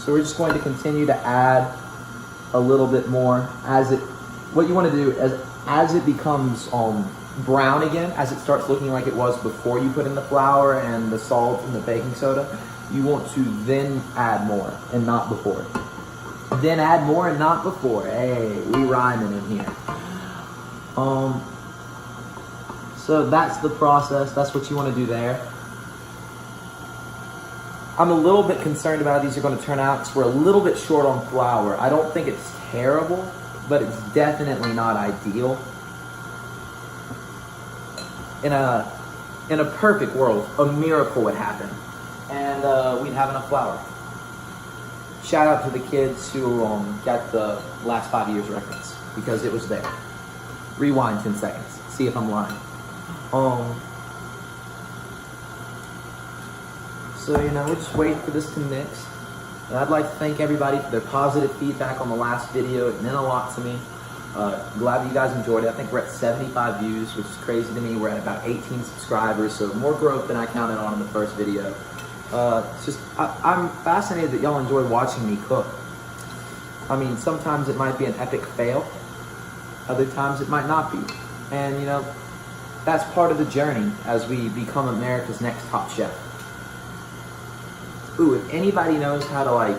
So we're just going to continue to add a little bit more what you want to do is as it becomes brown again, as it starts looking like it was before you put in the flour and the salt and the baking soda, you want to then add more and not before. Then add more and not before. Hey, we rhyming in here. So that's the process. That's what you want to do there. I'm a little bit concerned about how these are going to turn out because we're a little bit short on flour. I don't think it's terrible, but it's definitely not ideal. In a perfect world, a miracle would happen, and we'd have enough flour. Shout out to the kids who got the last 5 years reference, because it was there. Rewind 10 seconds. See if I'm lying. So, we're just waiting for this to mix. And I'd like to thank everybody for their positive feedback on the last video. It meant a lot to me. Glad that you guys enjoyed it. I think we're at 75 views, which is crazy to me. We're at about 18 subscribers, so more growth than I counted on in the first video. I'm fascinated that y'all enjoy watching me cook. I mean, sometimes it might be an epic fail. Other times it might not be. And, that's part of the journey as we become America's next top chef. Ooh, if anybody knows how to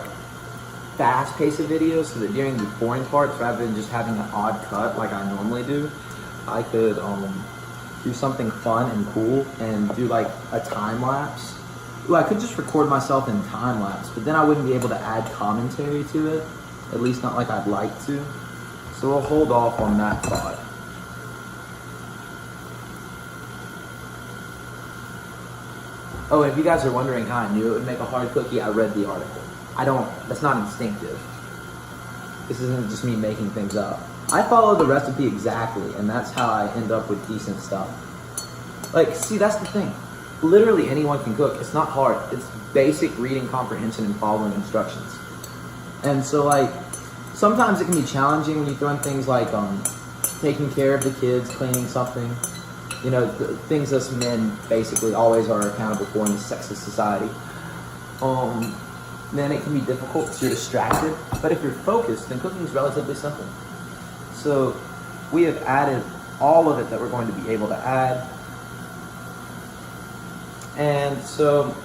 fast pace a video so that during the boring parts, rather than just having an odd cut like I normally do, I could do something fun and cool and do a time lapse. Ooh, I could just record myself in time lapse, but then I wouldn't be able to add commentary to it, at least not like I'd like to. So we'll hold off on that thought. Oh, if you guys are wondering how I knew it would make a hard cookie, I read the article. That's not instinctive. This isn't just me making things up. I follow the recipe exactly, and that's how I end up with decent stuff. See, that's the thing. Literally anyone can cook. It's not hard. It's basic reading comprehension and following instructions. And so, sometimes it can be challenging when you throw in things like taking care of the kids, cleaning something. The things us men basically always are accountable for in this sexist society. Then it can be difficult because you're distracted. But if you're focused, then cooking is relatively simple. So we have added all of it that we're going to be able to add. And so,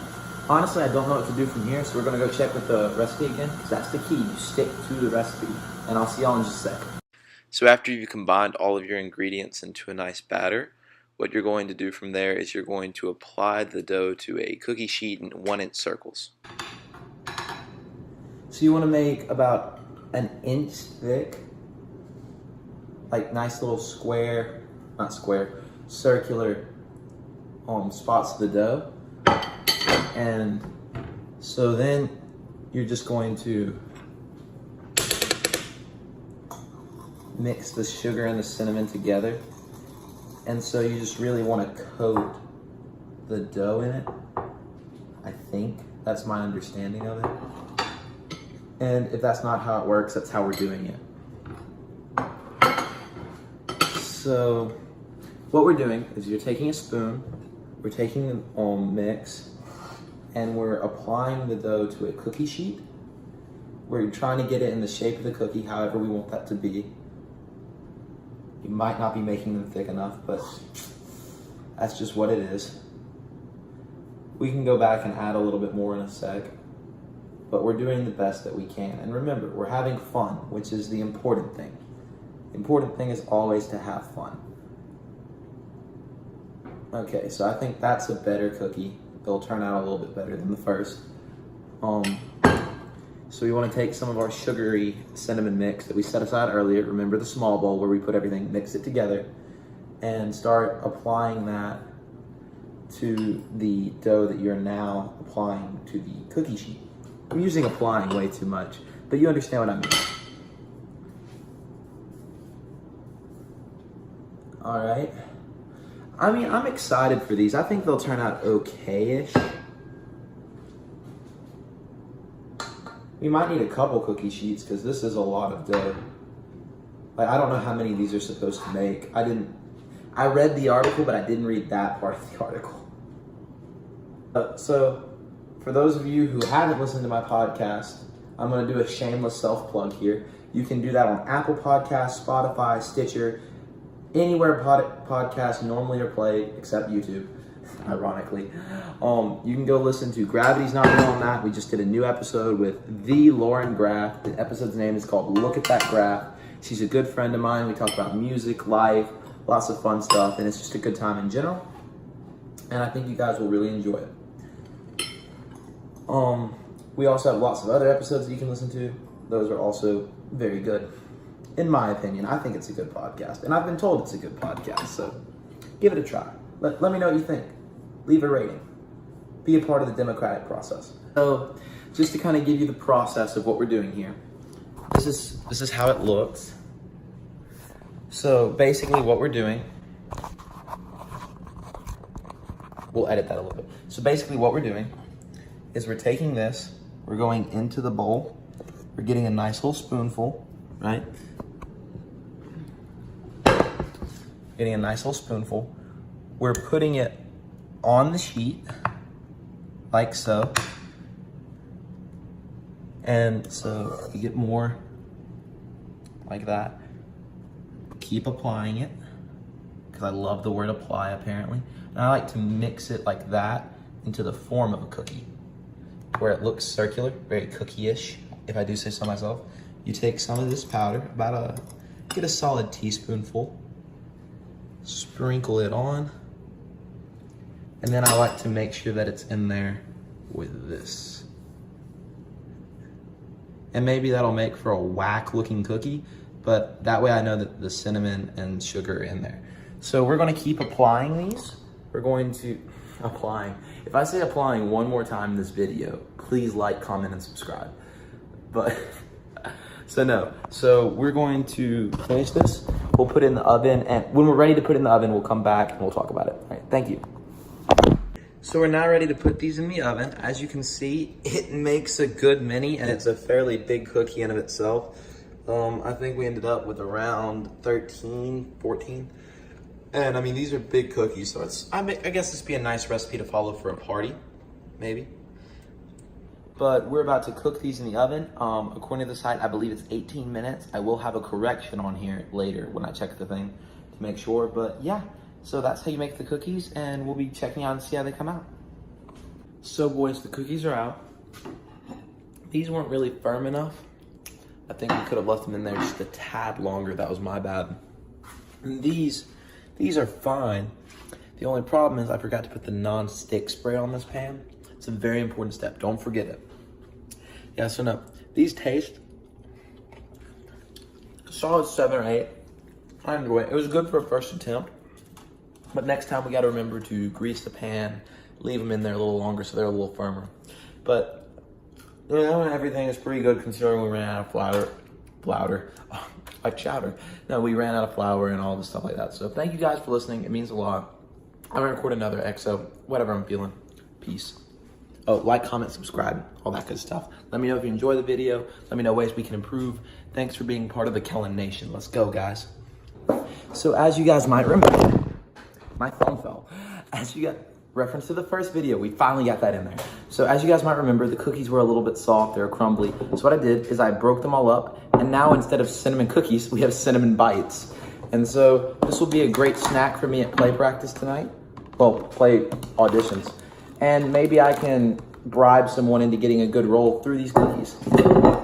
honestly, I don't know what to do from here. So we're going to go check with the recipe again, because that's the key. You stick to the recipe. And I'll see y'all in just a sec. So after you've combined all of your ingredients into a nice batter, what you're going to do from there is you're going to apply the dough to a cookie sheet in 1-inch circles. So you want to make about an inch thick, nice little circular spots of the dough. And so then you're just going to mix the sugar and the cinnamon together. And so you just really want to coat the dough in it. I think that's my understanding of it. And if that's not how it works, that's how we're doing it. So what we're doing is you're taking a spoon, we're taking the mix, and we're applying the dough to a cookie sheet. We're trying to get it in the shape of the cookie, however we want that to be. You might not be making them thick enough, but that's just what it is. We can go back and add a little bit more in a sec, but we're doing the best that we can. And remember, we're having fun, which is the important thing. The important thing is always to have fun. Okay, so I think that's a better cookie. They'll turn out a little bit better than the first. So we want to take some of our sugary cinnamon mix that we set aside earlier. Remember the small bowl where we put everything, mix it together, and start applying that to the dough that you're now applying to the cookie sheet. I'm using applying way too much, but you understand what I mean. All right. I mean, I'm excited for these. I think they'll turn out okay-ish. We might need a couple cookie sheets because this is a lot of dough. I don't know how many these are supposed to make. I read the article, but I didn't read that part of the article. So for those of you who haven't listened to my podcast, I'm going to do a shameless self-plug here. You can do that on Apple Podcasts, Spotify, Stitcher, anywhere podcasts normally are played except YouTube, ironically. You can go listen to Gravity's Not Real on that. We just did a new episode with the Lauren Graff. The episode's name is called Look at That Graph. She's a good friend of mine. We talk about music, life, lots of fun stuff, and it's just a good time in general. And I think you guys will really enjoy it. We also have lots of other episodes that you can listen to. Those are also very good. In my opinion, I think it's a good podcast. And I've been told it's a good podcast, so give it a try. Let me know what you think. Leave a rating. Be a part of the democratic process. So, just to kind of give you the process of what we're doing here. This is how it looks. So, basically what we're doing, we'll edit that a little bit. So basically what we're doing is we're taking this, we're going into the bowl, we're getting a nice little spoonful, right? Getting a nice little spoonful. We're putting it on the sheet, like so. And so you get more like that. Keep applying it, because I love the word apply apparently. And I like to mix it like that into the form of a cookie, where it looks circular, very cookie-ish, if I do say so myself. You take some of this powder, get a solid teaspoonful, sprinkle it on, and then I like to make sure that it's in there with this. And maybe that'll make for a whack-looking cookie, but that way I know that the cinnamon and sugar are in there. So we're gonna keep applying these. We're going to, if I say applying one more time in this video, please like, comment, and subscribe. But, so we're going to finish this. We'll put it in the oven, and when we're ready to put it in the oven, we'll come back and we'll talk about it. All right, thank you. So we're now ready to put these in the oven. As you can see, it makes a good mini, and it's a fairly big cookie in of itself. I think we ended up with around 13, 14. And I mean, these are big cookies, so I guess this would be a nice recipe to follow for a party, maybe. But we're about to cook these in the oven. According to the site, I believe it's 18 minutes. I will have a correction on here later when I check the thing to make sure. But yeah, so that's how you make the cookies, and we'll be checking out and see how they come out. So boys, the cookies are out. These weren't really firm enough. I think we could have left them in there just a tad longer. That was my bad. And these are fine. The only problem is I forgot to put the non-stick spray on this pan. It's a very important step. Don't forget it. Yeah, so no. These taste solid 7 or 8. I enjoy it. It was good for a first attempt. But next time we got to remember to grease the pan, leave them in there a little longer so they're a little firmer. But you know, everything is pretty good considering we ran out of flour. Like chowder. No, we ran out of flour and all this stuff like that. So thank you guys for listening. It means a lot. I'm gonna record another XO, whatever I'm feeling. Peace. Oh, like, comment, subscribe, all that good stuff. Let me know if you enjoy the video. Let me know ways we can improve. Thanks for being part of the Kellen Nation. Let's go, guys. So as you guys might remember, my phone fell. As you got reference to the first video, we finally got that in there. So as you guys might remember, the cookies were a little bit soft, they were crumbly. So what I did is I broke them all up, and now instead of cinnamon cookies, we have cinnamon bites. And so this will be a great snack for me at play practice tonight. Well, play auditions. And maybe I can bribe someone into getting a good roll through these cookies.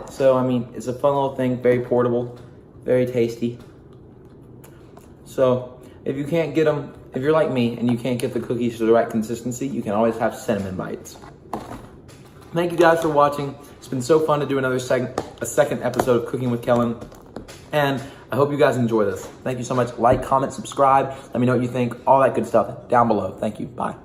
So, I mean, it's a fun little thing, very portable, very tasty. So if you can't get them, if you're like me and you can't get the cookies to the right consistency, you can always have cinnamon bites. Thank you guys for watching. It's been so fun to do a second episode of Cooking with Kellen. And I hope you guys enjoy this. Thank you so much. Like, comment, subscribe. Let me know what you think. All that good stuff down below. Thank you. Bye.